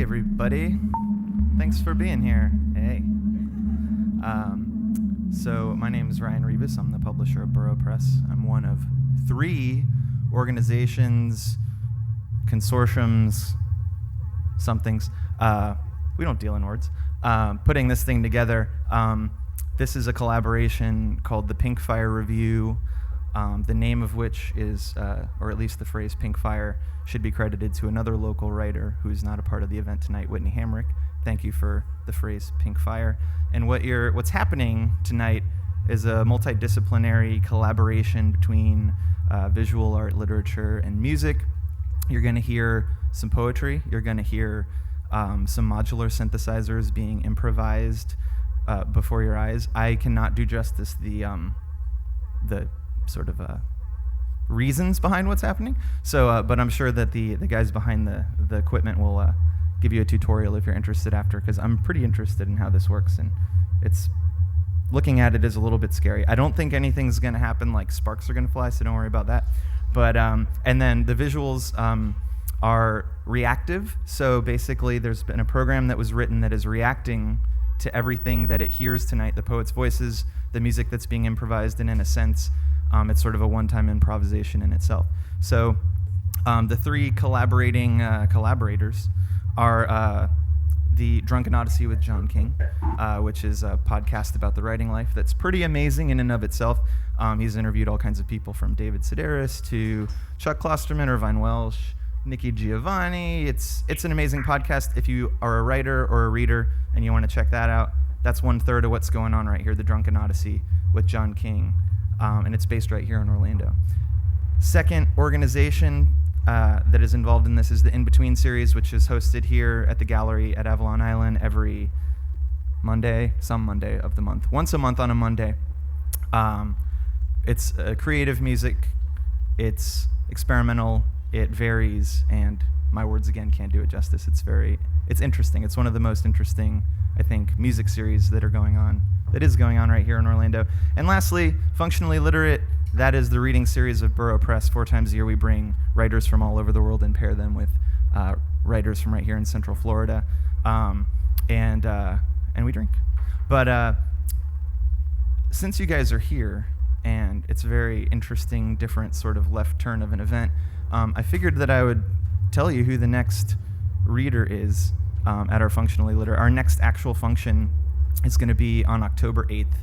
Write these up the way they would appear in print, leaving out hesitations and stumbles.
everybody. Thanks for being here. Hey. So my name is Ryan Revue. I'm the publisher of Burrow Press. I'm one of 3 organizations, consortiums, somethings. We don't deal in words. Putting this thing together. This is a collaboration called the Pink Fire Revue, the name of which is, or at least the phrase Pink Fire, should be credited to another local writer who's not a part of the event tonight, Whitney Hamrick. Thank you for the phrase Pink Fire. And what's happening tonight is a multidisciplinary collaboration between visual art, literature, and music. You're going to hear some poetry. You're going to hear some modular synthesizers being improvised before your eyes. I cannot do justice the sort of reasons behind what's happening. So, but I'm sure that the guys behind the equipment will give you a tutorial if you're interested after, because I'm pretty interested in how this works, and it's looking at it is a little bit scary. I don't think anything's going to happen like sparks are going to fly, so don't worry about that. But and then the visuals are reactive. So basically, there's been a program that was written that is reacting to everything that it hears tonight, the poet's voices, the music that's being improvised, and in a sense, it's sort of a one-time improvisation in itself. So the 3 collaborating collaborators are the Drunken Odyssey with John King, which is a podcast about the writing life that's pretty amazing in and of itself. He's interviewed all kinds of people from David Sedaris to Chuck Klosterman, Irvine Welsh, Nikki Giovanni. It's an amazing podcast. If you are a writer or a reader and you want to check that out, that's 1/3 of what's going on right here, the Drunken Odyssey with John King. And it's based right here in Orlando. Second organization that is involved in this is the In Between series, which is hosted here at the gallery at Avalon Island every Monday, some Monday of the month, once a month on a Monday. It's creative music, it's experimental, it varies, and my words again can't do it justice. It's interesting. It's one of the most interesting, I think, music series that is going on right here in Orlando. And lastly, Functionally Literate. That is the reading series of Burrow Press. 4 times a year we bring writers from all over the world and pair them with writers from right here in Central Florida, and we drink. But since you guys are here, and it's a very interesting, different sort of left turn of an event, I figured that I would tell you who the next reader is at our Functionally Literate. Our next actual function is going to be on October 8th.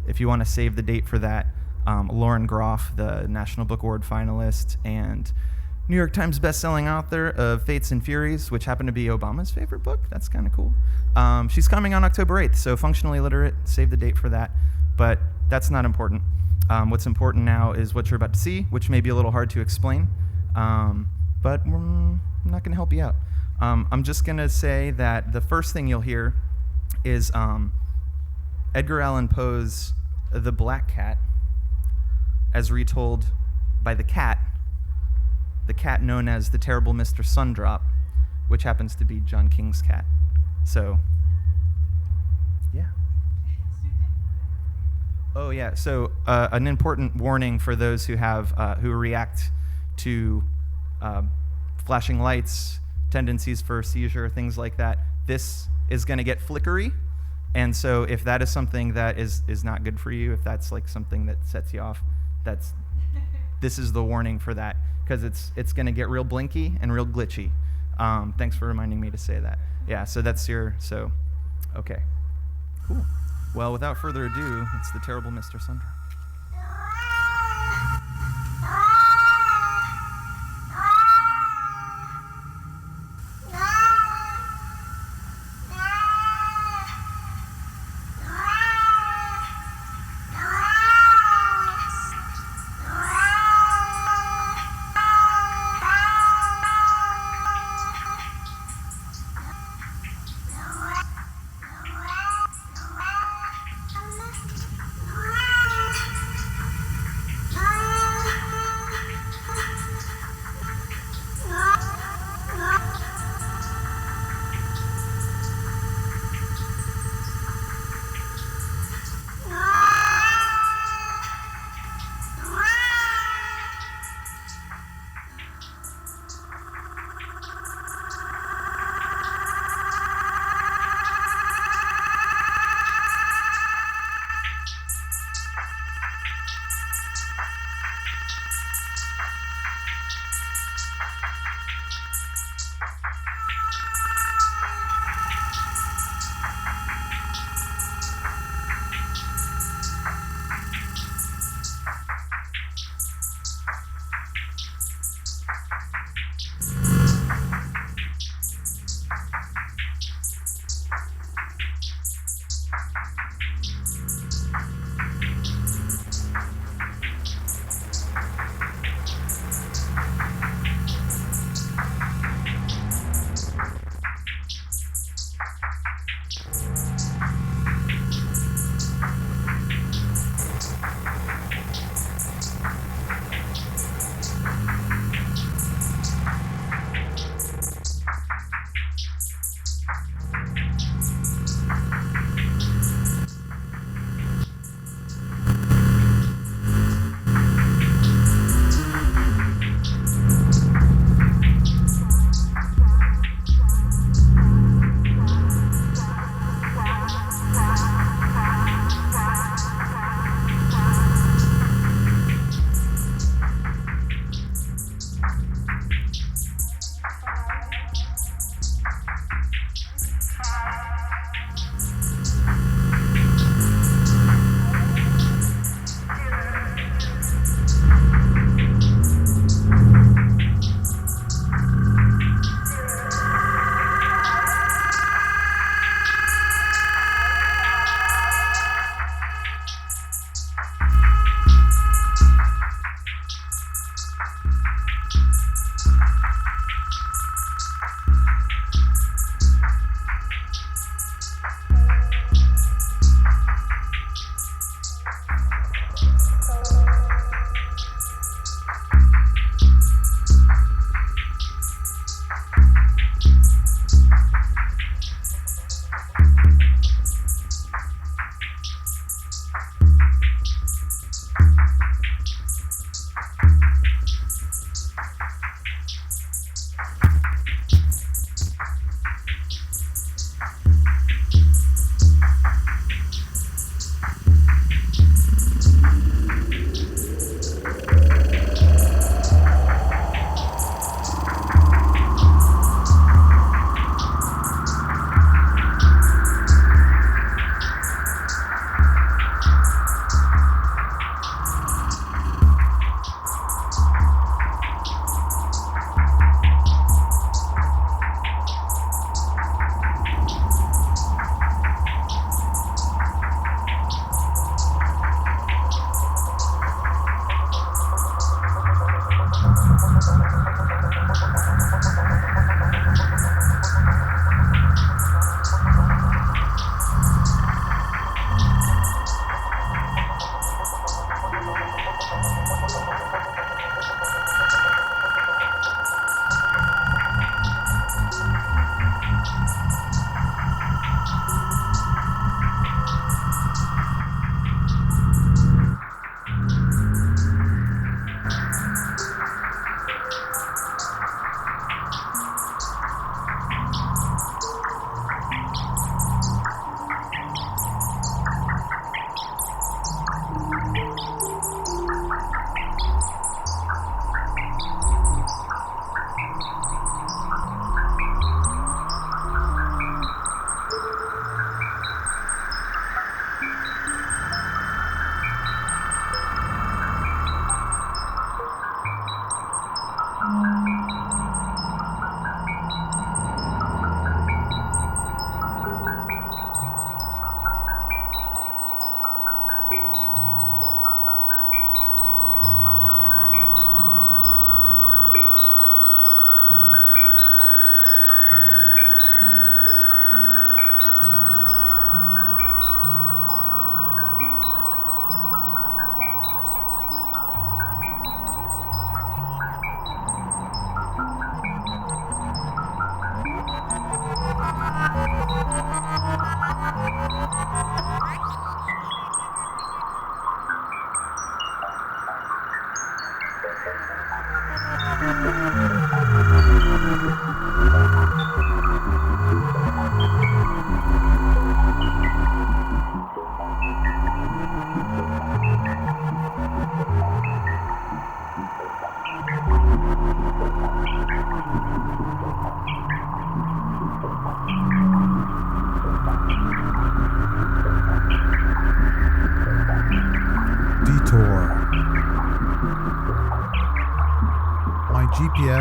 If you want to save the date for that, Lauren Groff, the National Book Award finalist and New York Times bestselling author of Fates and Furies, which happened to be Obama's favorite book. That's kind of cool. She's coming on October 8th, so Functionally Literate, save the date for that. But that's not important. What's important now is what you're about to see, which may be a little hard to explain, but I'm not going to help you out. I'm just going to say that the first thing you'll hear is Edgar Allan Poe's The Black Cat, as retold by the cat known as the terrible Mr. Sundrop, which happens to be John King's cat. So, yeah. Oh, yeah. So, an important warning for those who react to flashing lights, tendencies for seizure, things like that. This is going to get flickery. And so if that is something that is not good for you, if that's like something that sets you off, this is the warning for that, because it's going to get real blinky and real glitchy. Thanks for reminding me to say that. Yeah, so okay. Cool. Well, without further ado, it's the terrible Mr. Sundrop.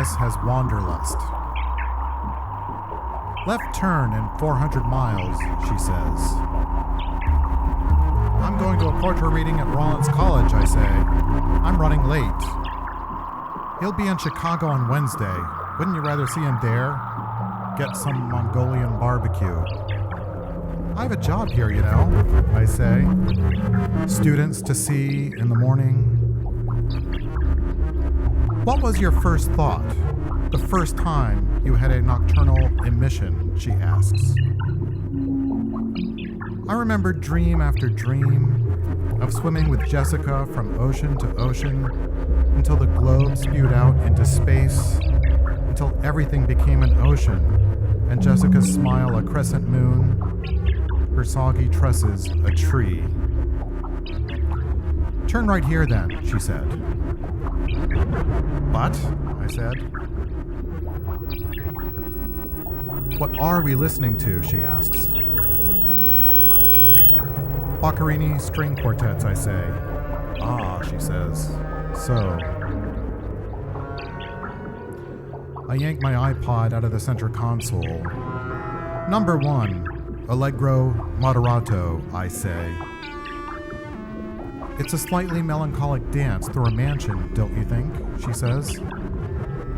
GPS has wanderlust. Left turn in 400 miles, she says. I'm going to a portrait reading at Rollins College, I say. I'm running late. He'll be in Chicago on Wednesday. Wouldn't you rather see him there? Get some Mongolian barbecue. I have a job here, you know, I say. Students to see in the morning. What was your first thought? The first time you had a nocturnal emission, she asks. I remember dream after dream of swimming with Jessica from ocean to ocean until the globe spewed out into space, until everything became an ocean, and Jessica's smile a crescent moon, her soggy tresses a tree. Turn right here then, she said. But, I said. What are we listening to, she asks. Boccherini string quartets, I say. Ah, she says. So. I yank my iPod out of the center console. Number 1, Allegro Moderato, I say. It's a slightly melancholic dance through a mansion, don't you think? She says.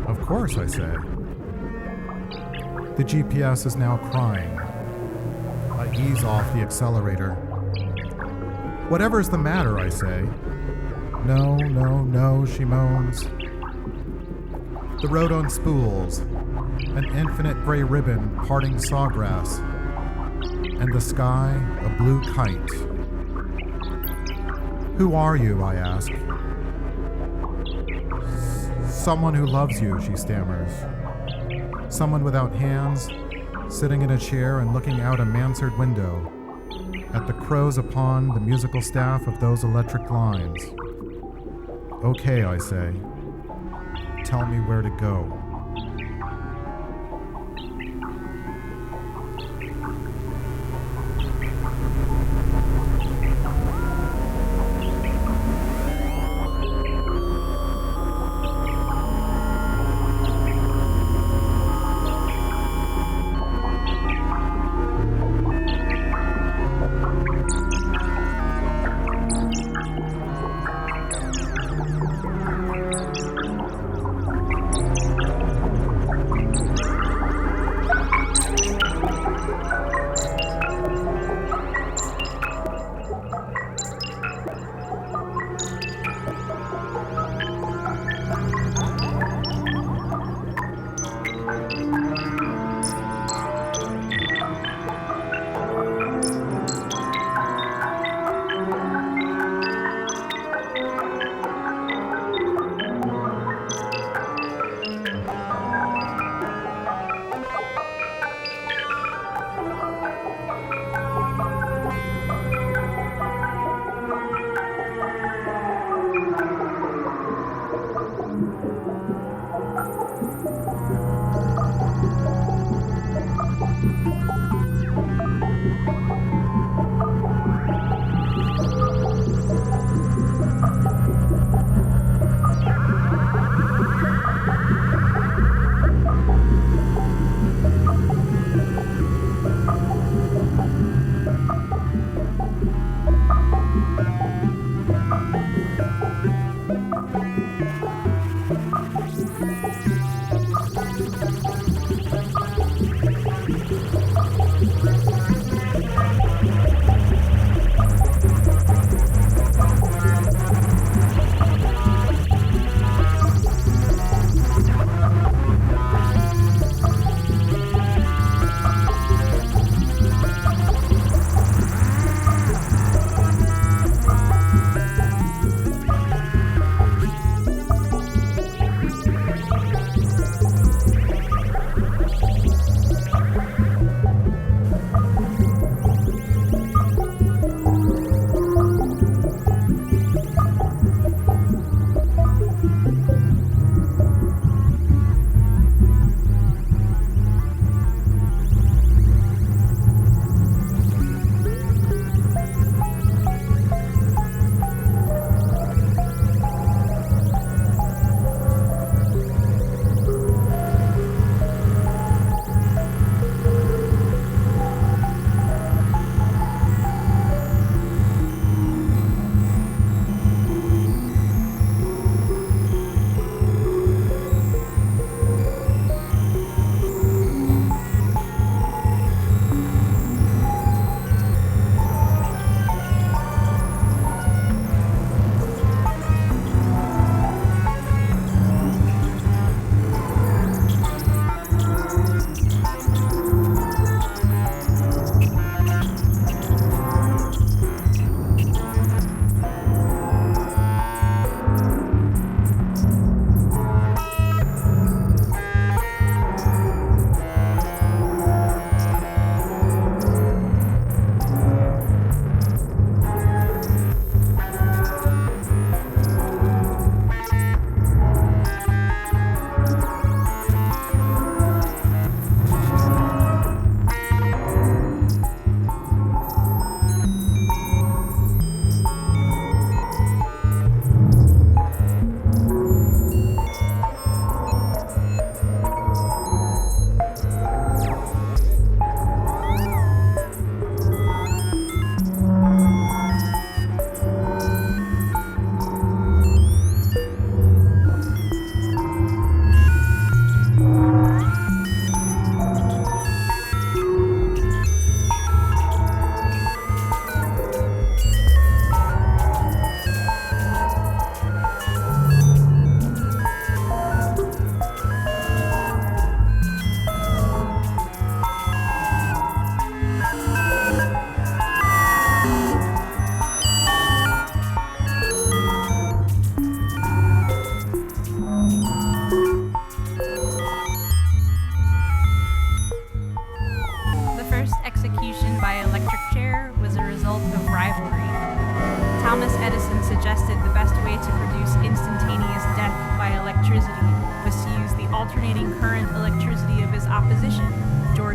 Of course, I say. The GPS is now crying. I ease off the accelerator. Whatever's the matter, I say. No, no, no, she moans. The road on spools, an infinite gray ribbon parting sawgrass, and the sky a blue kite. Who are you, I ask. Someone who loves you, she stammers. Someone without hands, sitting in a chair and looking out a mansard window at the crows upon the musical staff of those electric lines. Okay, I say. Tell me where to go.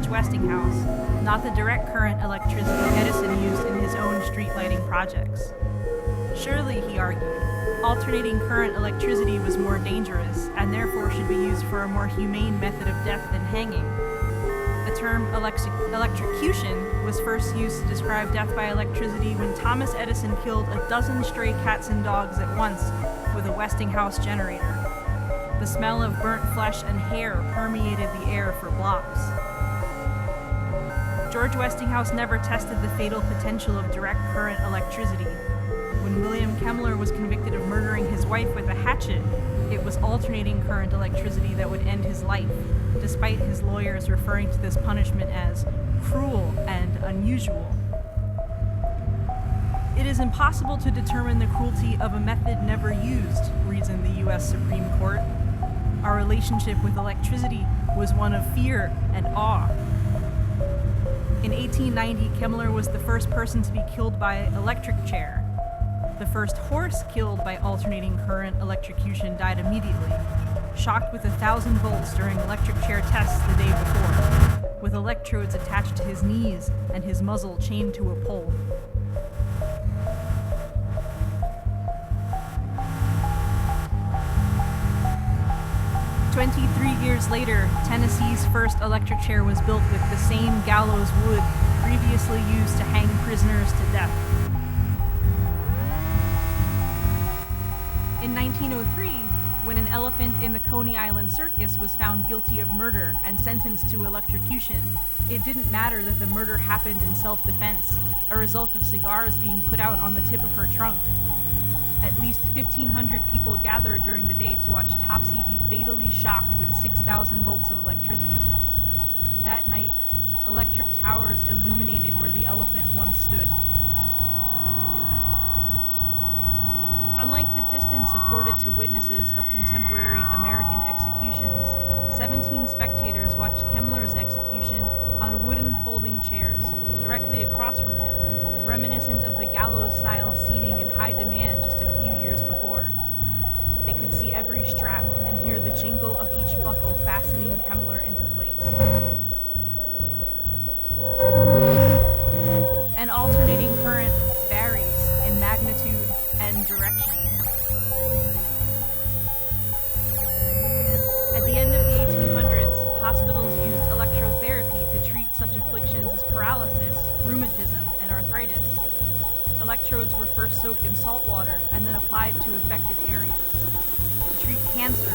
Westinghouse, not the direct current electricity Edison used in his own street lighting projects. Surely, he argued, alternating current electricity was more dangerous and therefore should be used for a more humane method of death than hanging. The term electrocution was first used to describe death by electricity when Thomas Edison killed a dozen stray cats and dogs at once with a Westinghouse generator. The smell of burnt flesh and hair permeated the air for blocks. George Westinghouse never tested the fatal potential of direct current electricity. When William Kemmler was convicted of murdering his wife with a hatchet, it was alternating current electricity that would end his life, despite his lawyers referring to this punishment as cruel and unusual. It is impossible to determine the cruelty of a method never used, reasoned the U.S. Supreme Court. Our relationship with electricity was one of fear and awe. In 1890, Kemmler was the first person to be killed by electric chair. The first horse killed by alternating current electrocution died immediately, shocked with 1,000 volts during electric chair tests the day before, with electrodes attached to his knees and his muzzle chained to a pole. "23 years later, Tennessee's first electric chair was built with the same gallows wood previously used to hang prisoners to death. In 1903, when an elephant in the Coney Island Circus was found guilty of murder and sentenced to electrocution, it didn't matter that the murder happened in self-defense, a result of cigars being put out on the tip of her trunk. At least 1,500 people gathered during the day to watch Topsy be fatally shocked with 6,000 volts of electricity. That night, electric towers illuminated where the elephant once stood. Unlike the distance afforded to witnesses of contemporary American executions, 17 spectators watched Kemmler's execution on wooden folding chairs, directly across from him, reminiscent of the gallows-style seating in high demand just a few years before. They could see every strap and hear the jingle of each buckle fastening Kemmler into place. An alternating current varies in magnitude and direction. At the end of the 1800s, hospitals used electrotherapy to treat such afflictions as paralysis, rheumatism, and arthritis. Electrodes were first soaked in salt water and then applied to affected areas. To treat cancer,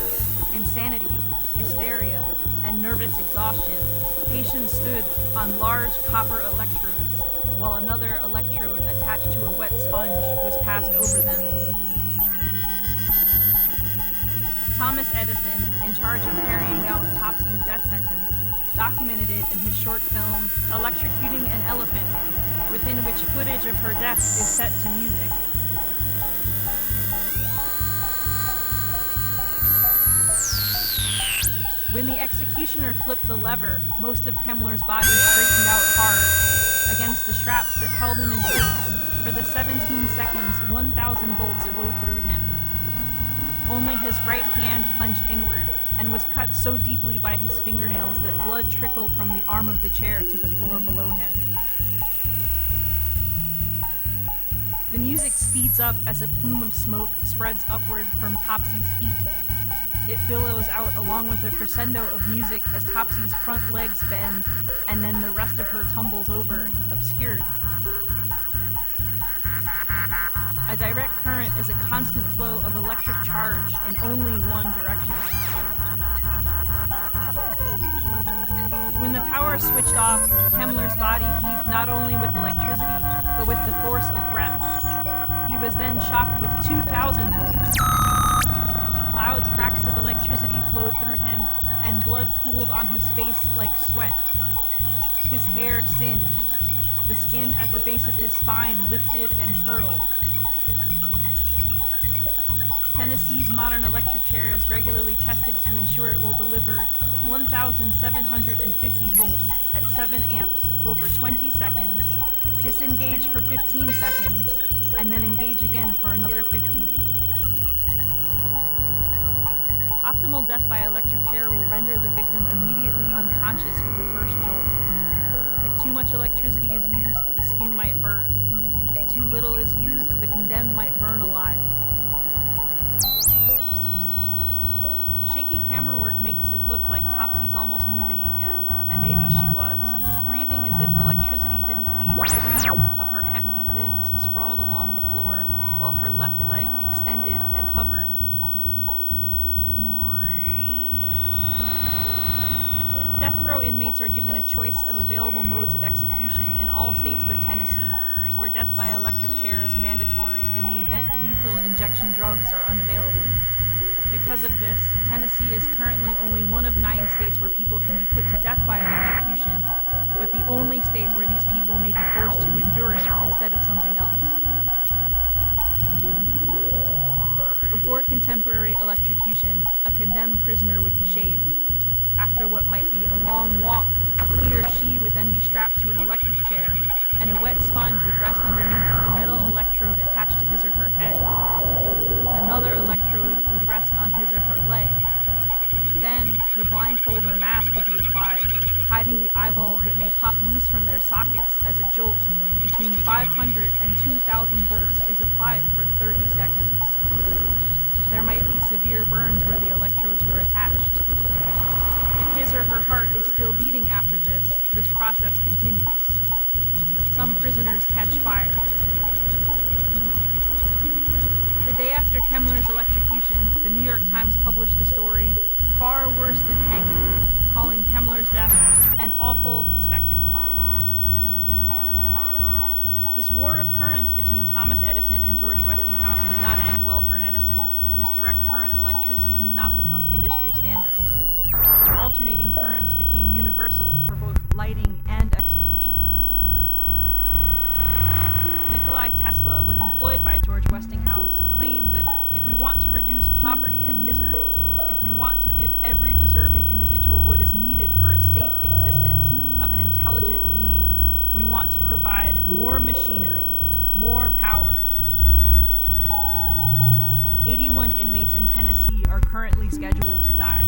insanity, hysteria, and nervous exhaustion, patients stood on large copper electrodes, while another electrode attached to a wet sponge was passed over them. Thomas Edison, in charge of carrying out Topsy's death sentence, documented it in his short film, Electrocuting an Elephant, within which footage of her death is set to music. When the executioner flipped the lever, most of Kemmler's body straightened out hard against the straps that held him in place. For the 17 seconds, 1,000 volts flowed through him. Only his right hand clenched inward and was cut so deeply by his fingernails that blood trickled from the arm of the chair to the floor below him. The music speeds up as a plume of smoke spreads upward from Topsy's feet. It billows out along with a crescendo of music as Topsy's front legs bend, and then the rest of her tumbles over, obscured. A direct current is a constant flow of electric charge in only one direction. When the power switched off, Kemmler's body heaved not only with electricity, but with the force of breath. He was then shocked with 2,000 volts. Loud cracks of electricity flowed through him, and blood pooled on his face like sweat. His hair singed. The skin at the base of his spine lifted and curled. Tennessee's modern electric chair is regularly tested to ensure it will deliver 1,750 volts at 7 amps over 20 seconds, disengage for 15 seconds, and then engage again for another 15. Optimal death by electric chair will render the victim immediately unconscious with the first jolt. If too much electricity is used, the skin might burn. If too little is used, the condemned might burn alive. Shaky camera work makes it look like Topsy's almost moving again, and maybe she was, breathing as if electricity didn't leave 3 of her hefty limbs sprawled along the floor, while her left leg extended and hovered. Death row inmates are given a choice of available modes of execution in all states but Tennessee, where death by electric chair is mandatory in the event lethal injection drugs are unavailable. Because of this, Tennessee is currently only one of 9 states where people can be put to death by electrocution, but the only state where these people may be forced to endure it instead of something else. Before contemporary electrocution, a condemned prisoner would be shaved. After what might be a long walk, he or she would then be strapped to an electric chair, and a wet sponge would rest underneath the metal electrode attached to his or her head. Another electrode would rest on his or her leg. Then, the blindfold or mask would be applied, hiding the eyeballs that may pop loose from their sockets as a jolt between 500 and 2,000 volts is applied for 30 seconds. There might be severe burns where the electrodes were attached. If his or her heart is still beating after this process continues. Some prisoners catch fire. The day after Kemmler's electrocution, the New York Times published the story, "Far Worse Than Hanging," calling Kemmler's death an awful spectacle. This war of currents between Thomas Edison and George Westinghouse did not end well for Edison, whose direct current electricity did not become industry standard. Alternating currents became universal for both lighting and executions. Nikola Tesla, when employed by George Westinghouse, claimed that if we want to reduce poverty and misery, if we want to give every deserving individual what is needed for a safe existence of an intelligent being, we want to provide more machinery, more power. 81 inmates in Tennessee are currently scheduled to die.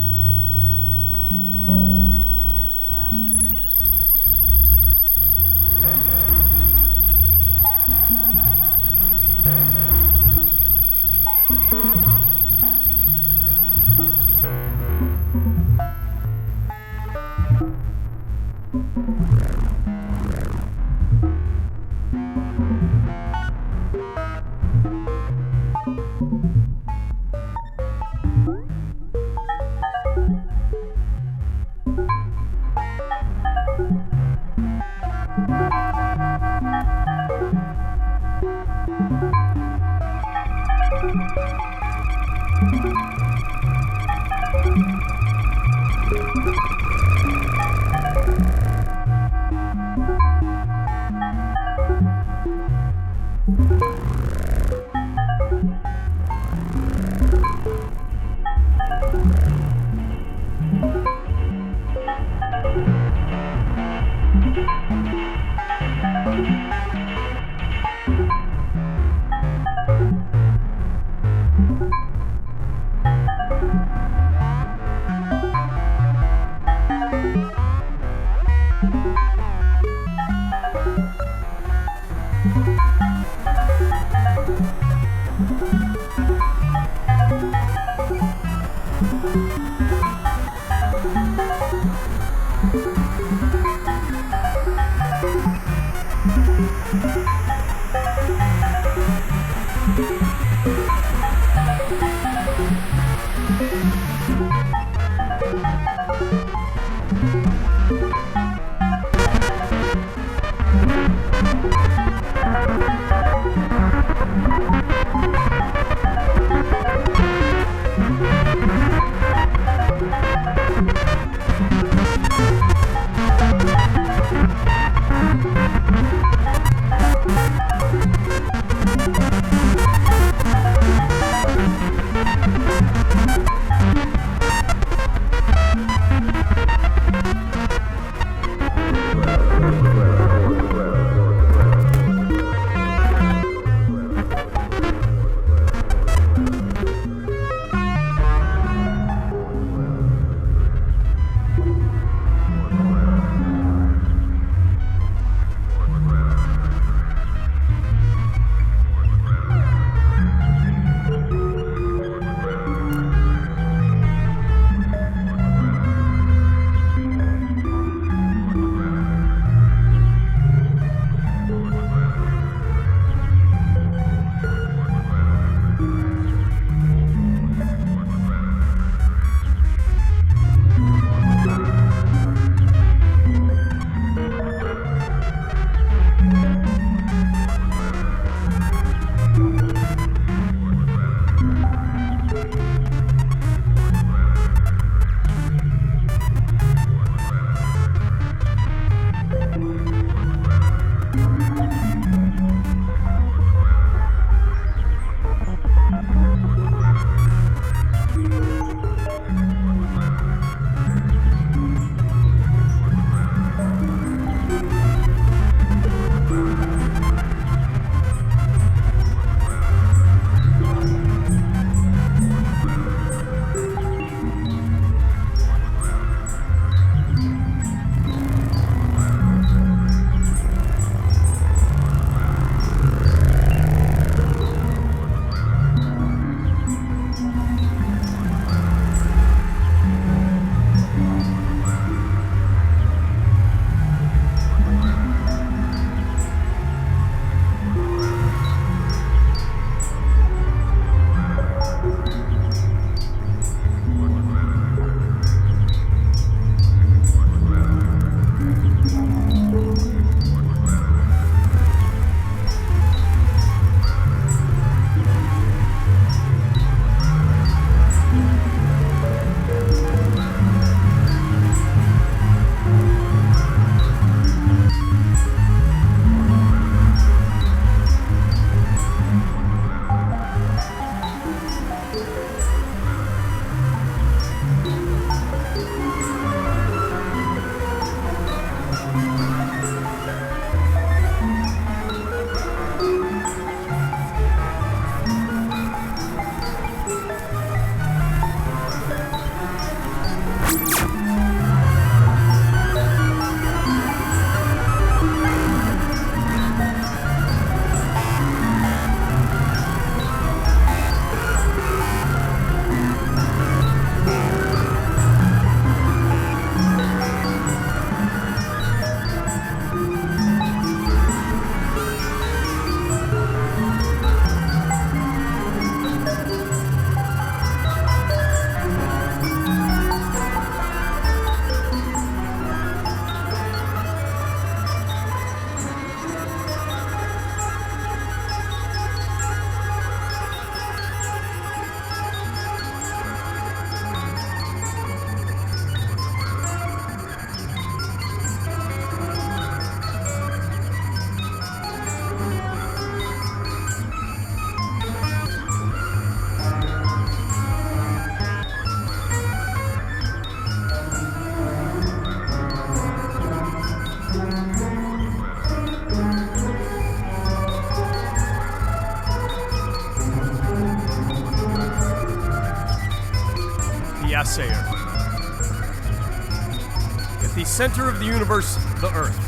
center of the universe, the Earth.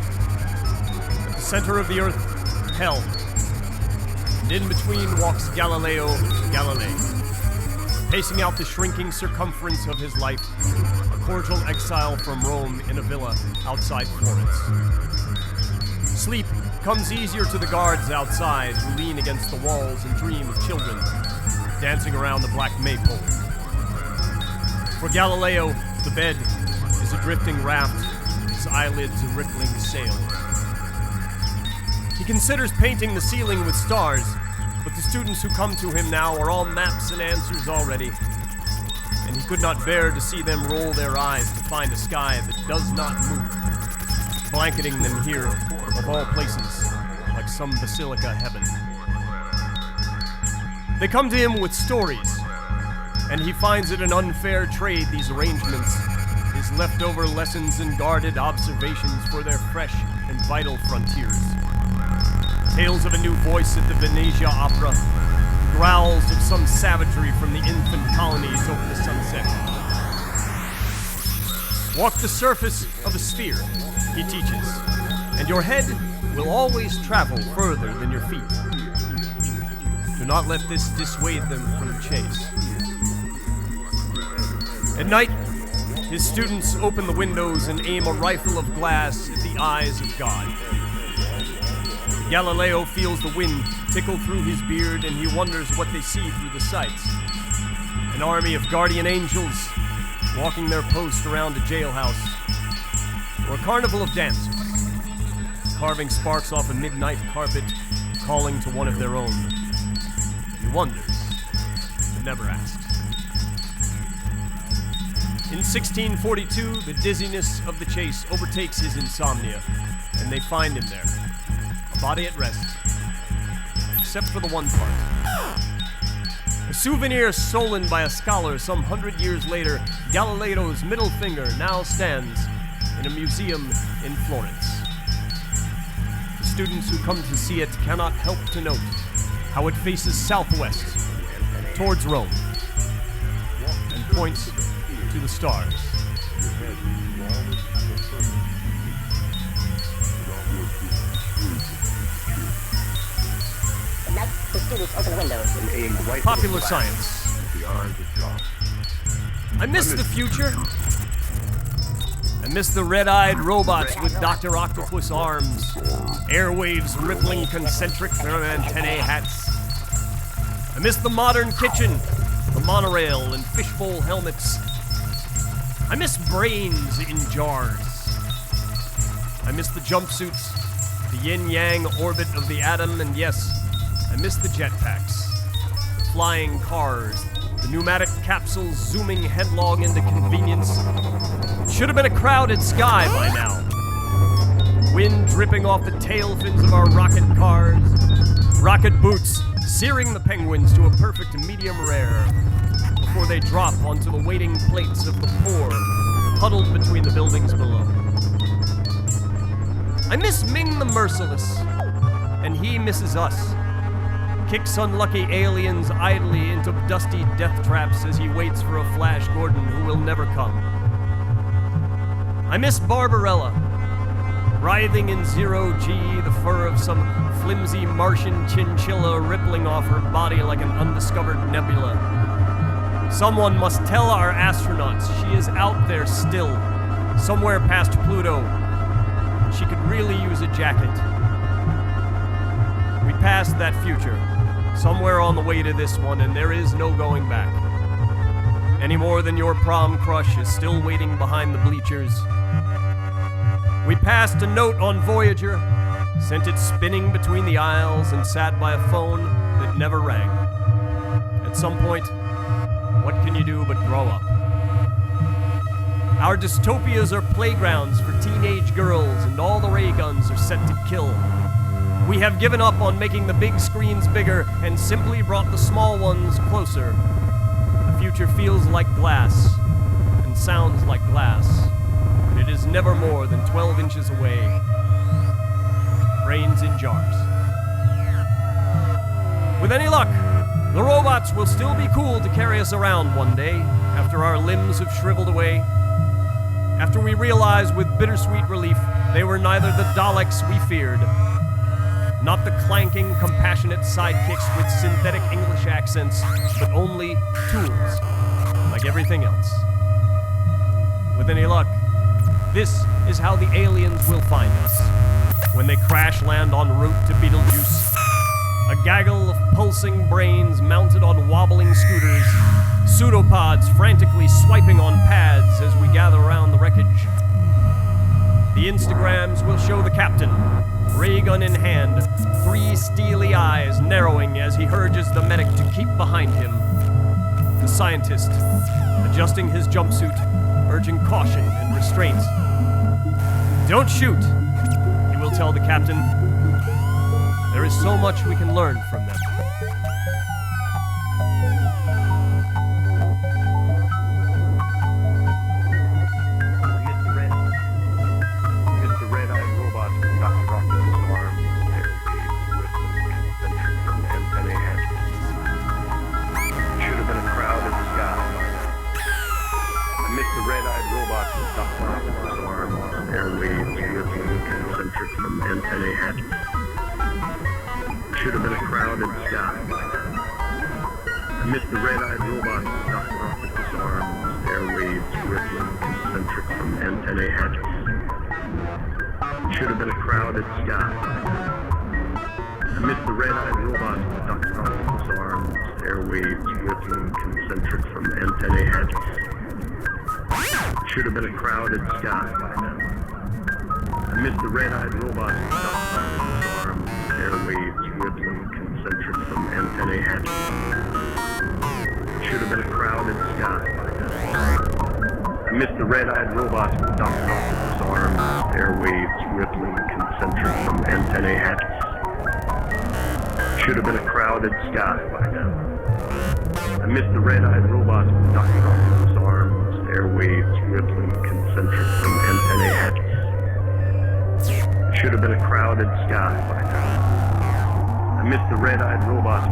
At the center of the Earth, hell. And in between walks Galileo Galilei, pacing out the shrinking circumference of his life, a cordial exile from Rome in a villa outside Florence. Sleep comes easier to the guards outside who lean against the walls and dream of children dancing around the black maypole. For Galileo, the bed is a drifting raft, his eyelids a rippling sail. He considers painting the ceiling with stars, but the students who come to him now are all maps and answers already, and he could not bear to see them roll their eyes to find a sky that does not move, blanketing them here, of all places, like some basilica heaven. They come to him with stories, and he finds it an unfair trade, these arrangements, his leftover lessons and guarded observations for their fresh and vital frontiers. Tales of a new voice at the Venezia Opera, growls of some savagery from the infant colonies over the sunset. Walk the surface of a sphere, he teaches, and your head will always travel further than your feet. Do not let this dissuade them from the chase. At night, his students open the windows and aim a rifle of glass at the eyes of God. Galileo feels the wind tickle through his beard, and he wonders what they see through the sights. An army of guardian angels walking their post around a jailhouse, or a carnival of dancers, carving sparks off a midnight carpet, calling to one of their own. He wonders, but never asks. In 1642, the dizziness of the chase overtakes his insomnia, and they find him there, a body at rest, except for the one part. A souvenir stolen by a scholar some 100 years later, Galileo's middle finger now stands in a museum in Florence. The students who come to see it cannot help to note how it faces southwest, towards Rome, and points to the stars. At night, the students open the windows. Popular science. I miss the future. I miss the red-eyed robots with Dr. Octopus arms, airwaves rippling concentric from antennae hats. I miss the modern kitchen, the monorail and fishbowl helmets. I miss brains in jars. I miss the jumpsuits, the yin-yang orbit of the atom, and yes, I miss the jetpacks, the flying cars, the pneumatic capsules zooming headlong into convenience. It should have been a crowded sky by now. Wind dripping off the tail fins of our rocket cars, rocket boots searing the penguins to a perfect medium rare before they drop onto the waiting plates of the poor huddled between the buildings below. I miss Ming the Merciless, and he misses us. Kicks unlucky aliens idly into dusty death traps as he waits for a Flash Gordon who will never come. I miss Barbarella, writhing in zero-G, the fur of some flimsy Martian chinchilla rippling off her body like an undiscovered nebula. Someone must tell our astronauts she is out there still, somewhere past Pluto. She could really use a jacket. We passed that future, somewhere on the way to this one, and there is no going back. Any more than your prom crush is still waiting behind the bleachers. We passed a note on Voyager, sent it spinning between the aisles, and sat by a phone that never rang. At some point, what can you do but grow up? Our dystopias are playgrounds for teenage girls, and all the ray guns are set to kill. We have given up on making the big screens bigger and simply brought the small ones closer. The future feels like glass and sounds like glass, and it is never more than 12 inches away. Brains in jars. With any luck, the robots will still be cool to carry us around one day after our limbs have shriveled away. after we realized with bittersweet relief they were neither the Daleks we feared, not the clanking, compassionate sidekicks with synthetic English accents, but only tools, like everything else. With any luck, this is how the aliens will find us when they crash land en route to Betelgeuse. A gaggle of pulsing brains mounted on wobbling scooters, pseudopods frantically swiping on pads as we gather around the wreckage. The Instagrams will show the captain, ray gun in hand, 3 steely eyes narrowing as he urges the medic to keep behind him. The scientist, adjusting his jumpsuit, urging caution and restraint. Don't shoot, he will tell the captain. There is so much we can learn from them. Mr. Red-eyed robot with Dr. Octopus arms, airwaves, rippling, concentric from antennae hatches. Should have been a crowd in the sky by now. I missed the red-eyed robot with Dr. Octopus arms, airwaves, rippling, concentric from antennae hatches. Should have been a crowd in the sky by now. I missed the red-eyed robot with Dr. Octopus arms, airwaves, rippling, concentric from antennae hatches. Should have been a crowd in the sky by now. I missed the red-eyed robot with Dr. Octopus arms, airwaves, rippling, concentric from antennae hatches. Should have been a crowd in the sky by now. I missed the red-eyed robot with Dr. Octopus arms, airwaves, rippling, concentric from antennae hatches. Should have been a crowd in the sky by now. I missed the red-eyed robot with Dr. Octopus arms, airwaves, rippling, concentric from antennae hatches. Should have been a crowd in the sky by now. I missed the red-eyed robot with Dr. Octopus arms, airwaves, rippling, concentric from antennae hatches. Should have been a crowd in the sky by now. I missed the red-eyed robot.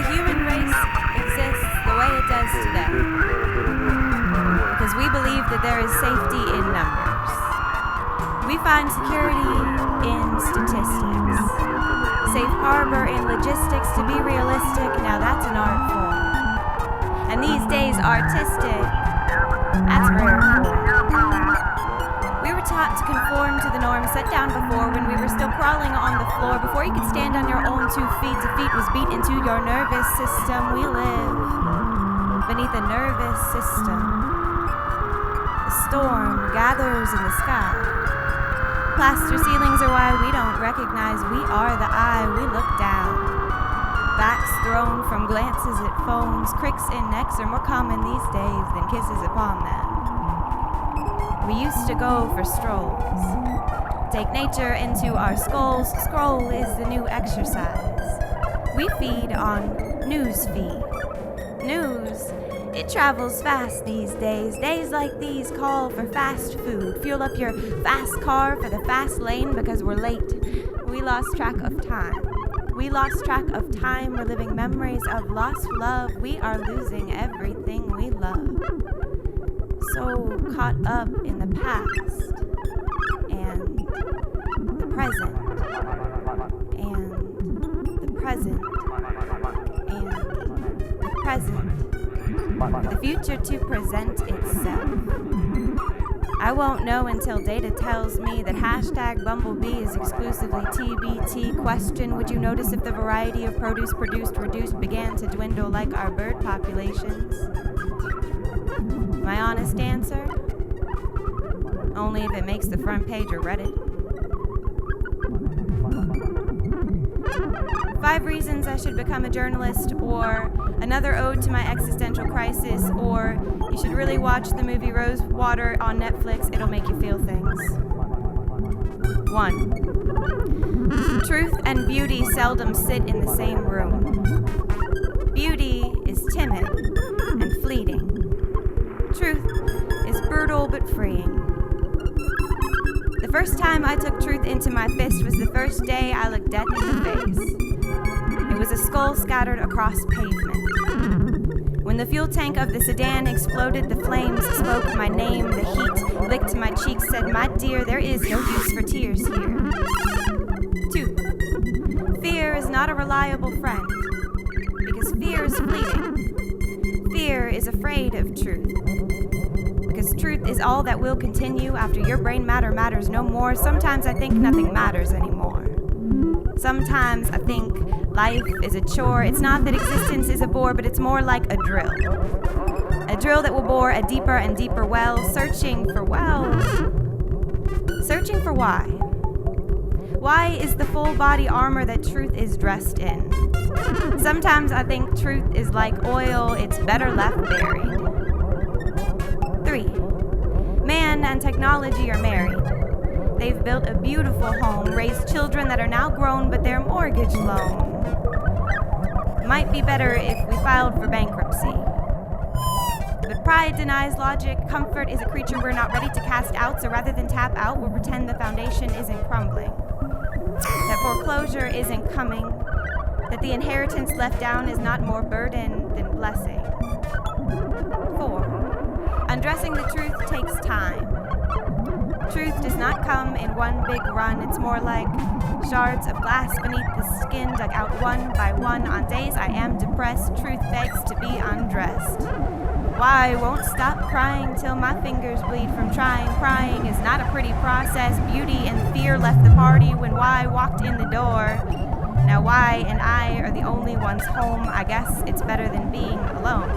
the human race exists the way it does today. Because we believe that there is safety in numbers. We find security in statistics. Safe harbor in logistics. To be realistic, now that's an art form. And these days, artistic, that's rare form. We were taught to conform to the norms set down before when we were still crawling on the floor. Before you could stand on your own 2 feet, defeat was beat into your nervous system. We live beneath a nervous system. The storm gathers in the sky. Plaster ceilings are why we don't recognize we are the eye. We look down. Backs thrown from glances at phones. Cricks in necks are more common these days than kisses upon them. We used to go for strolls. Take nature into our skulls. Scroll is the new exercise. We feed on news feed. News, it travels fast these days. Days like these call for fast food. Fuel up your fast car for the fast lane because we're late. We lost track of time. We lost track of time. We're living memories of lost love. We are losing everything we love. So caught up in the past and the present and the present and the present. For the future to present itself. I won't know until data tells me that hashtag Bumblebee is exclusively TBT. Question, would you notice if the variety of produce produced reduced began to dwindle like our bird populations? My honest answer? Only if it makes the front page of Reddit. 5 reasons I should become a journalist, or another ode to my existential crisis, or you should really watch the movie Rosewater on Netflix, it'll make you feel things. 1. Truth and beauty seldom sit in the same room. Beauty is timid and fleeting. Truth is brutal but freeing. The first time I took truth into my fist was the first day I looked death in the face. It was a skull scattered across pavement. When the fuel tank of the sedan exploded, the flames spoke my name. The heat licked my cheeks, said, "My dear, there is no use for tears here." 2. Fear is not a reliable friend, because fear is fleeting. Fear is afraid of truth, because truth is all that will continue after your brain matter matters no more. Sometimes I think nothing matters anymore. Sometimes I think life is a chore. It's not that existence is a bore, but it's more like a drill. A drill that will bore a deeper and deeper well, searching for wells. Searching for why. Why is the full body armor that truth is dressed in? Sometimes I think truth is like oil, it's better left buried. 3. Man and technology are married. They've built a beautiful home, raised children that are now grown, but their mortgage loan might be better if we filed for bankruptcy. But pride denies logic. Comfort is a creature we're not ready to cast out, so rather than tap out, we'll pretend the foundation isn't crumbling. That foreclosure isn't coming. That the inheritance left down is not more burden than blessing. 4. Undressing the truth takes time. Truth does not come in one big run. It's more like shards of glass beneath the skin, dug out one by one. On days I am depressed, truth begs to be undressed. Why won't stop crying till my fingers bleed from trying. Crying is not a pretty process. Beauty and fear left the party when Why walked in the door. Now Why and I are the only ones home. I guess it's better than being alone.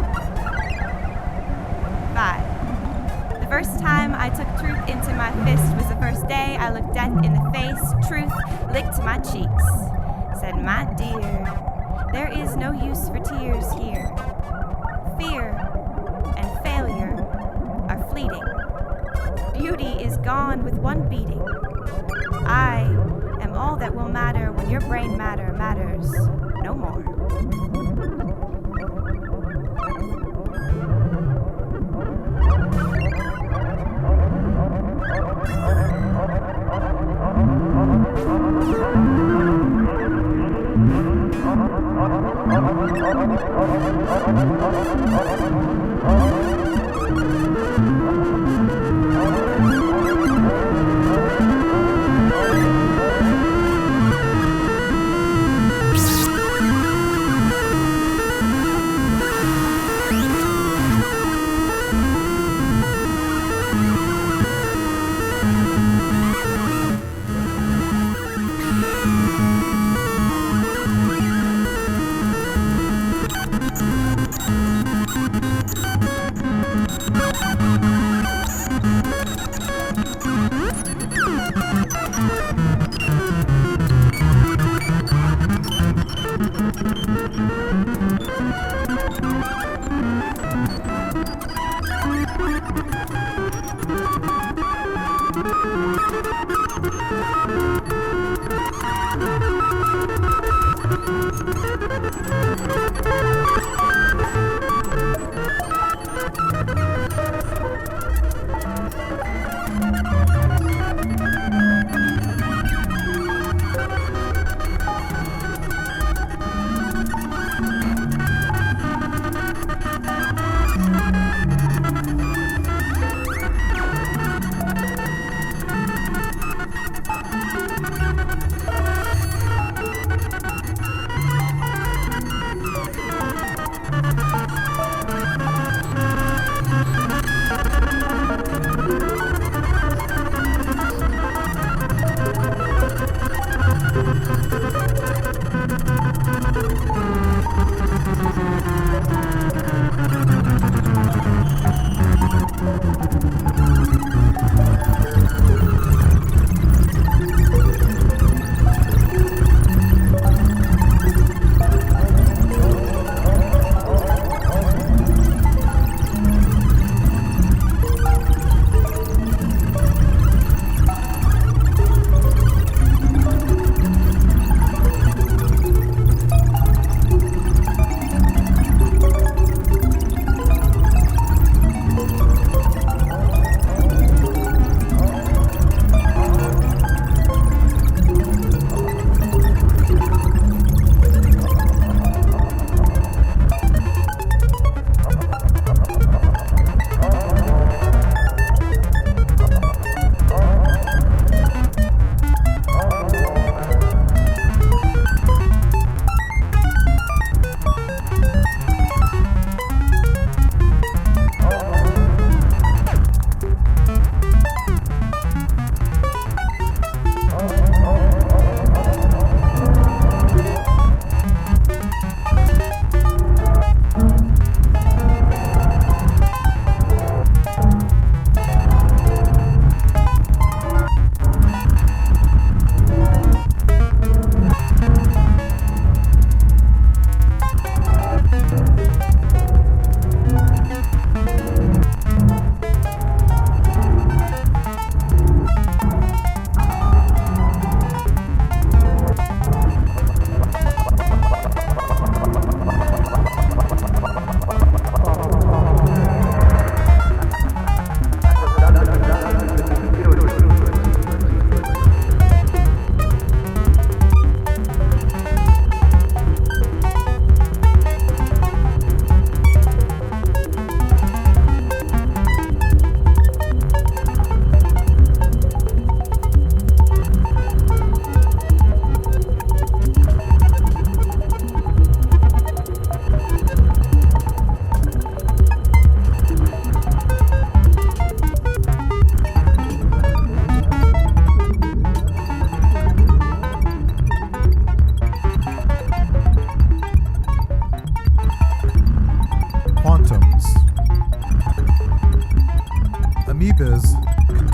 5. The first time I took truth into my fist was the first day I looked death in the face. Truth licked my cheeks, said, "My dear, there is no use for tears here. Fear and failure are fleeting. Beauty is gone with one beating. I am all that will matter when your brain matter matters no more."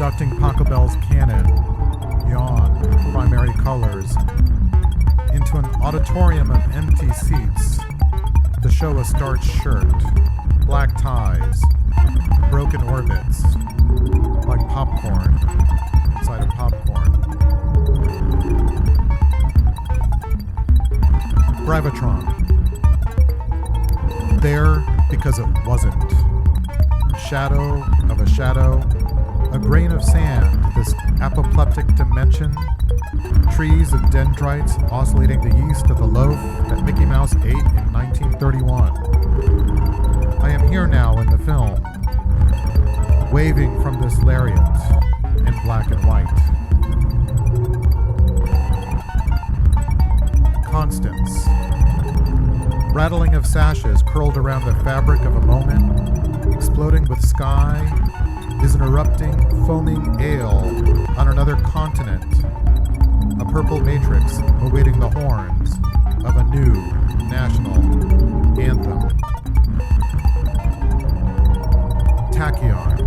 conducting Pachelbel's canon, yawn, primary colors, into an auditorium of empty seats to show a starched shirt, black ties, broken orbits, like popcorn inside of popcorn. Gravitron. There because it wasn't. Shadow of a shadow, a grain of sand, this apoplectic dimension Trees of dendrites oscillating the yeast of the loaf that Mickey Mouse ate in 1931. I am here now in the film, waving from this lariat in black and white. Constance. Rattling of sashes curled around the fabric of a moment, exploding with sky, is an erupting, foaming ale on another continent, a purple matrix awaiting the horns of a new national anthem. Tachyon.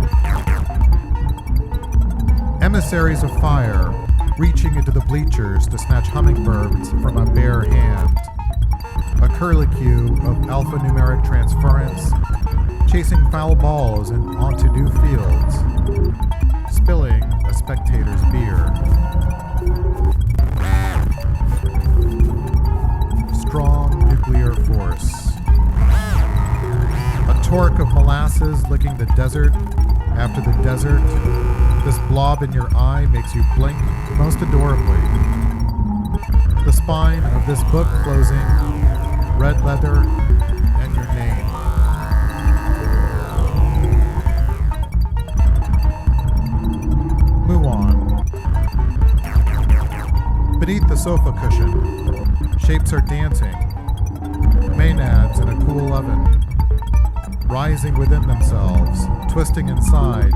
Emissaries of fire reaching into the bleachers to snatch hummingbirds from a bare hand. A curlicue of alphanumeric transference, chasing foul balls onto new fields, spilling a spectator's beer. Strong nuclear force. A torque of molasses licking the desert after the desert. This blob in your eye makes you blink most adorably. The spine of this book closing, red leather, and your name. Muon. Beneath the sofa cushion, shapes are dancing. Maenads in a cool oven, rising within themselves, twisting inside,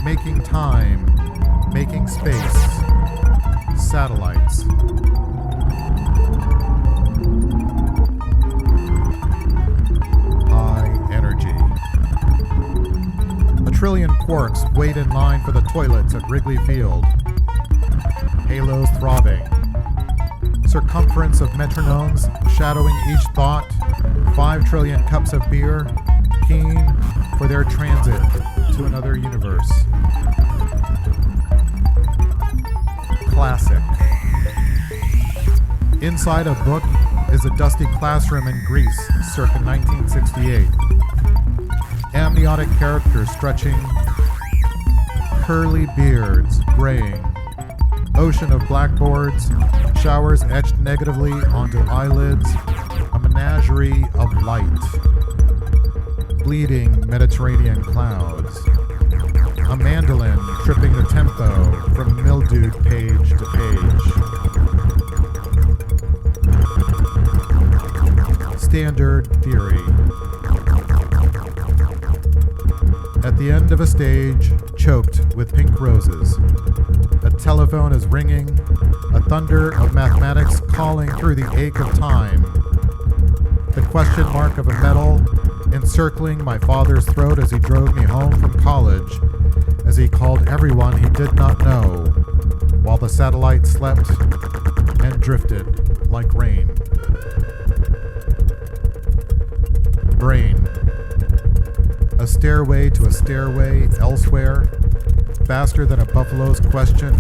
making time, making space. Satellites. Trillion quarks wait in line for the toilets at Wrigley Field. Halos throbbing. Circumference of metronomes shadowing each thought. 5 trillion cups of beer, keen for their transit to another universe. Classic. Inside a book is a dusty classroom in Greece, circa 1968. Amniotic characters stretching, curly beards graying, ocean of blackboards, showers etched negatively onto eyelids, a menagerie of light, bleeding Mediterranean clouds, a mandolin tripping the tempo from mildewed page to page. Standard theory. At the end of a stage, choked with pink roses. A telephone is ringing, a thunder of mathematics calling through the ache of time. The question mark of a medal encircling my father's throat as he drove me home from college, as he called everyone he did not know, while the satellite slept and drifted like rain. Brain. A stairway to a stairway elsewhere, faster than a buffalo's question,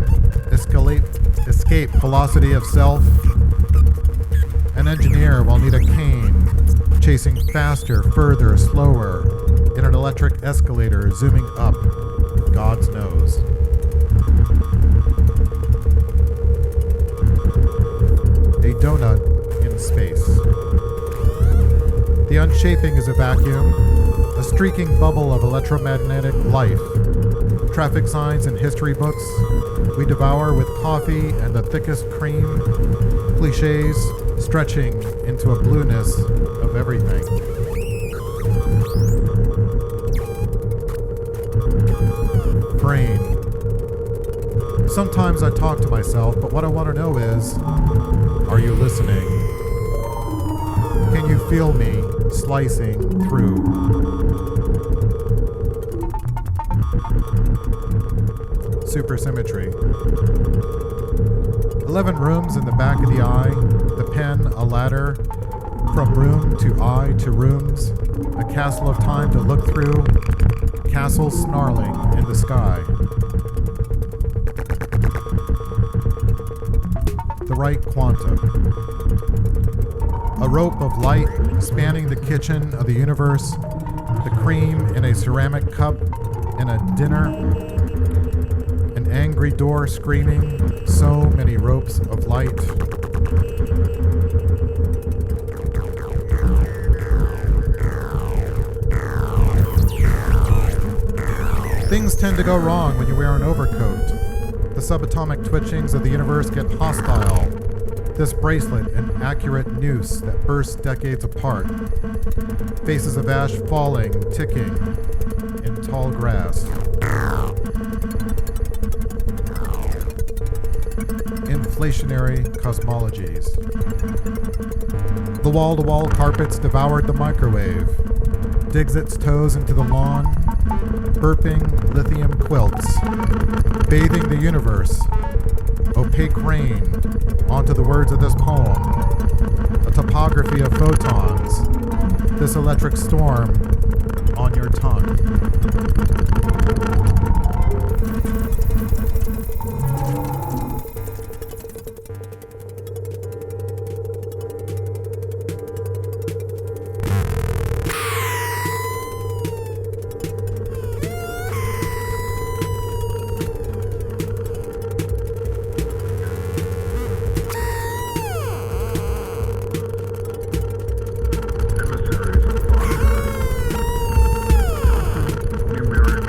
escape velocity of self. An engineer will need a cane, chasing faster, further, slower, in an electric escalator zooming up, God's nose. A donut in space. The unshaping is a vacuum, a streaking bubble of electromagnetic life. Traffic signs and history books we devour with coffee and the thickest cream. Cliches stretching into a blueness of everything. Brain. Sometimes I talk to myself, but what I want to know is, are you listening? Can you feel me slicing through? Supersymmetry. 11 rooms in the back of the eye, the pen a ladder, from room to eye to rooms, a castle of time to look through, castles snarling in the sky. The right quantum. A rope of light spanning the kitchen of the universe, the cream in a ceramic cup in a dinner, an An angry door screaming, so many ropes of light. Things tend to go wrong when you wear an overcoat. The subatomic twitchings of the universe get hostile. This bracelet, an accurate noose that bursts decades apart. Faces of ash falling, ticking, in tall grass. Inflationary cosmologies. The wall-to-wall carpets devoured the microwave. Digs its toes into the lawn, burping lithium quilts, bathing the universe. Opaque rain onto the words of this poem. A topography of photons. This electric storm on your tongue. Emissaries of numeric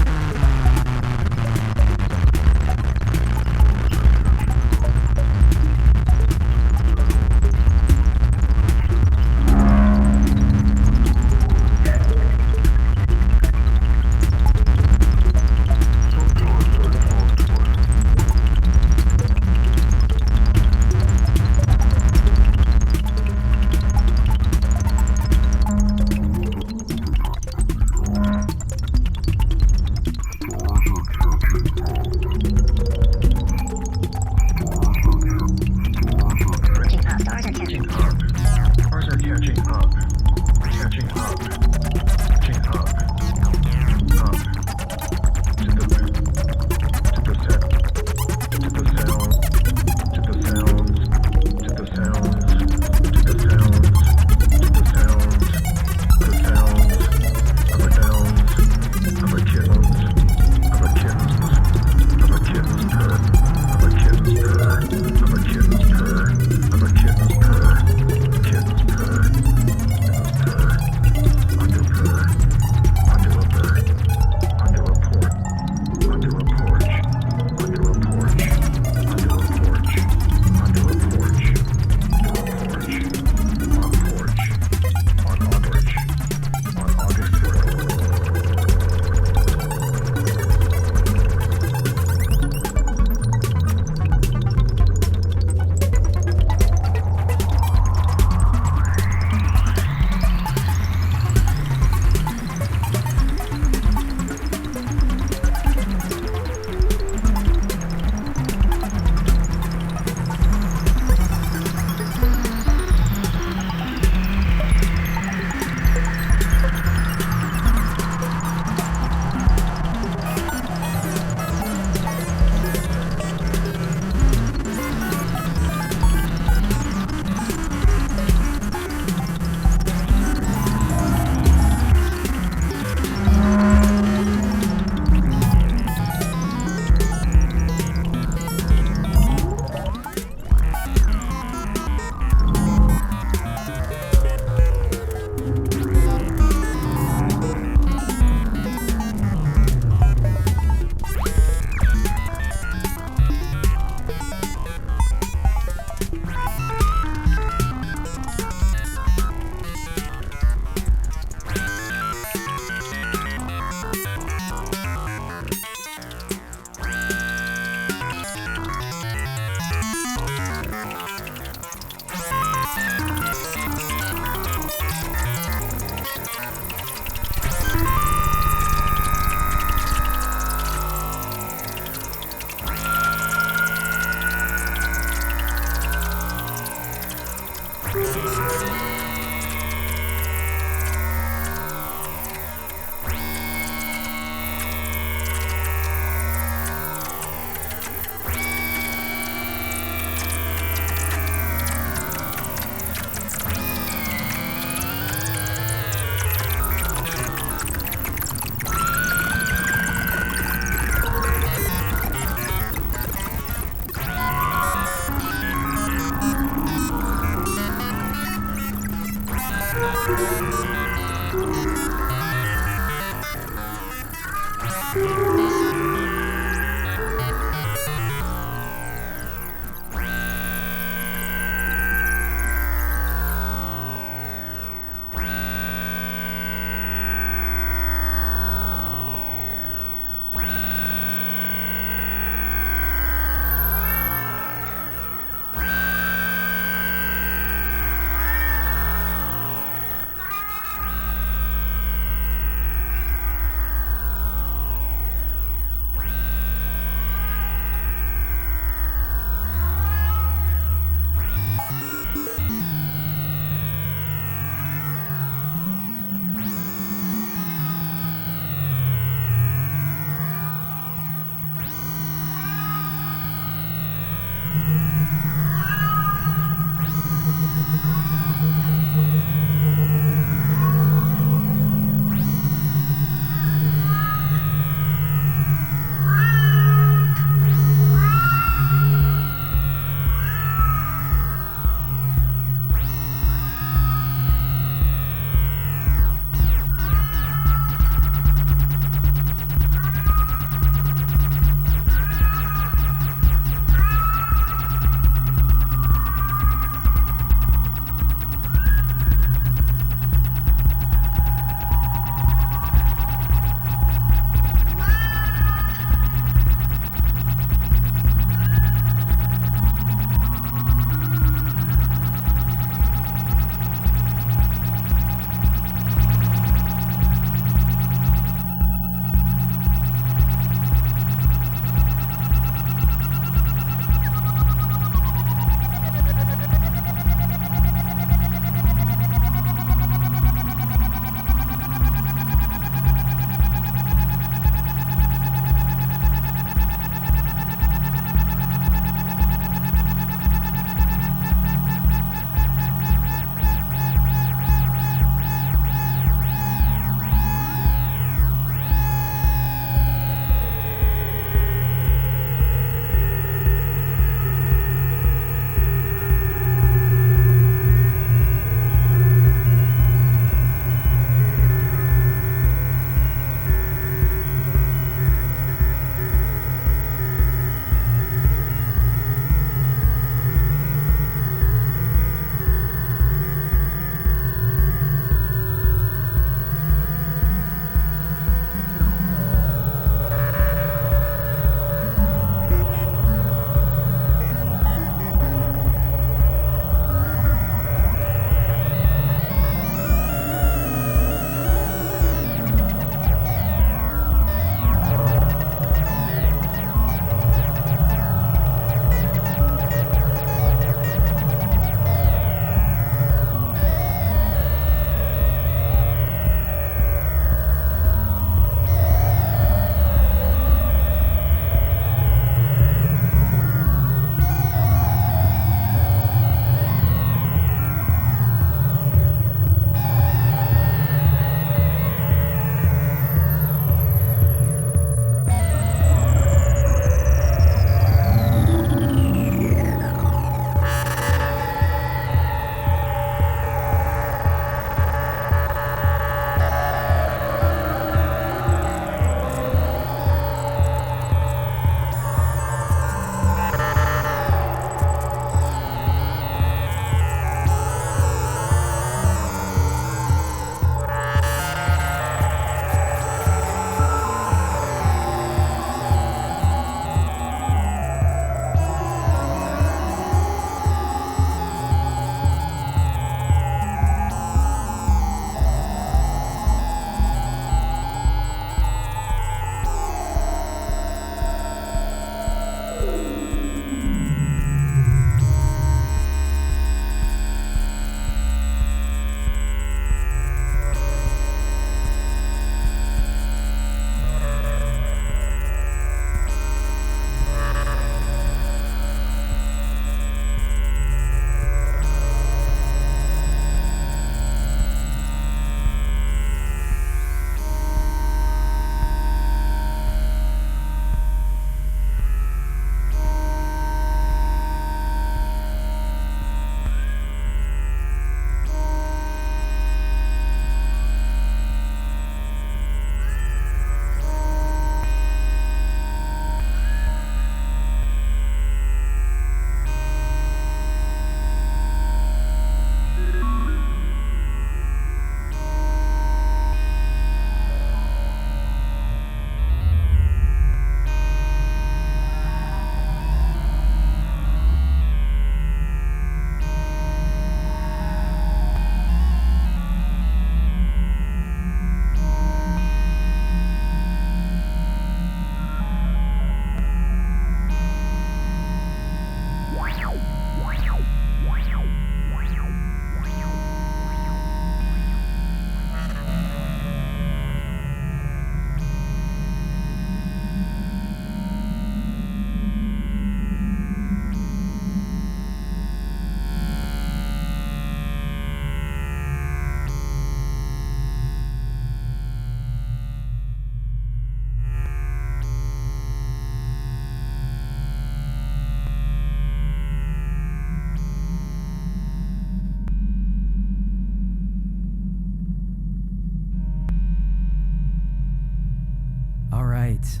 right.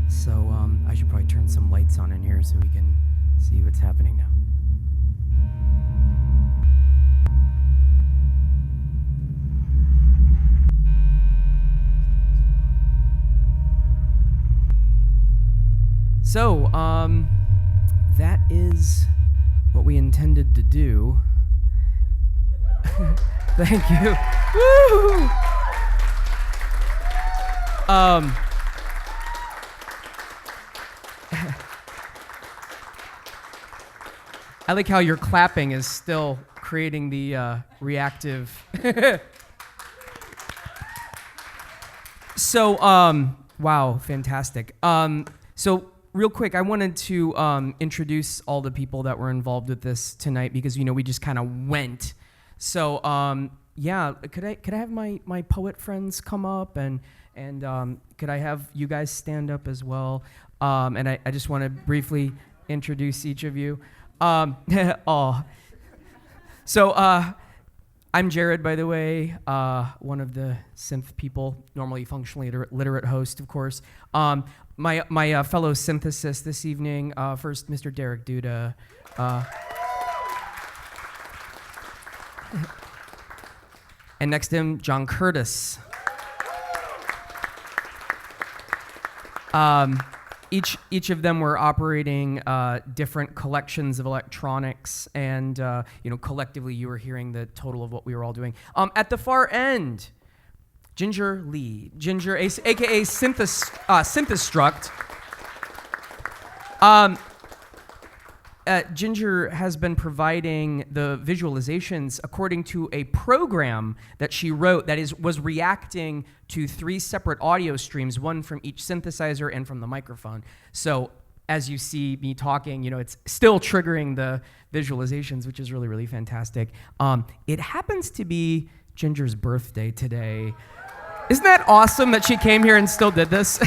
So, I should probably turn some lights on in here so we can see what's happening now. So, that is what we intended to do. Thank you. Woo! I like how your clapping is still creating the reactive. So, wow, fantastic. So, real quick, I wanted to introduce all the people that were involved with this tonight because, we just kind of went. So, yeah, could I have my poet friends come up and could I have you guys stand up as well? And I just want to briefly introduce each of you. Oh. So, I'm Jared, by the way, one of the synth people, normally functionally literate host, of course. My fellow synthesist this evening, first, Mr. Derek Duda. And next to him, John Curtis. Each of them were operating different collections of electronics, and collectively you were hearing the total of what we were all doing. At the far end, Ginger Lee, aka Synthestruct. Ginger has been providing the visualizations according to a program that she wrote that was reacting to 3 separate audio streams, one from each synthesizer and from the microphone. So as you see me talking, it's still triggering the visualizations, which is really, really fantastic. It happens to be Ginger's birthday today. Isn't that awesome that she came here and still did this?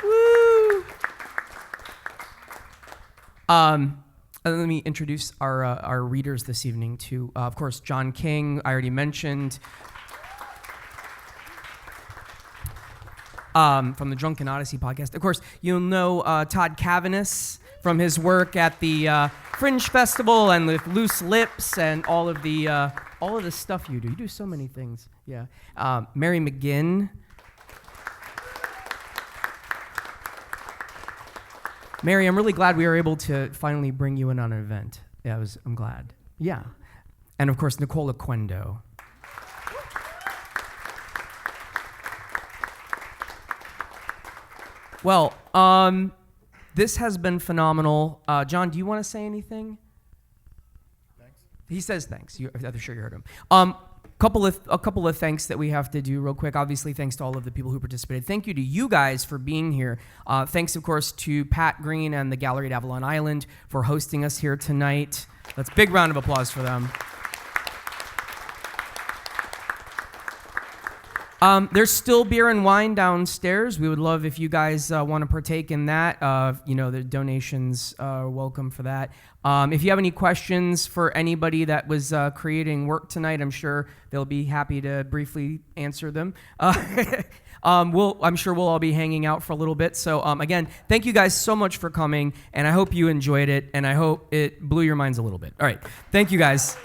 Woo! Let me introduce our readers this evening to, of course, John King, I already mentioned, from the Drunken Odyssey podcast. Of course, you'll know Todd Caviness from his work at the Fringe Festival and with Loose Lips and all of the stuff you do. You do so many things. Yeah. Mary McGinn. Mary, I'm really glad we were able to finally bring you in on an event. Yeah, I'm glad. Yeah. And of course, Nicole Oquendo. Well, this has been phenomenal. John, do you want to say anything? Thanks. He says thanks. I'm sure you heard him. A couple of thanks that we have to do real quick. Obviously, thanks to all of the people who participated. Thank you to you guys for being here. Thanks, of course, to Pat Green and the Gallery at Avalon Island for hosting us here tonight. Let's big round of applause for them. There's still beer and wine downstairs. We would love if you guys want to partake in that. The donations are welcome for that. If you have any questions for anybody that was creating work tonight, I'm sure they'll be happy to briefly answer them. I'm sure we'll all be hanging out for a little bit. So again, thank you guys so much for coming, and I hope you enjoyed it, and I hope it blew your minds a little bit. All right, thank you guys.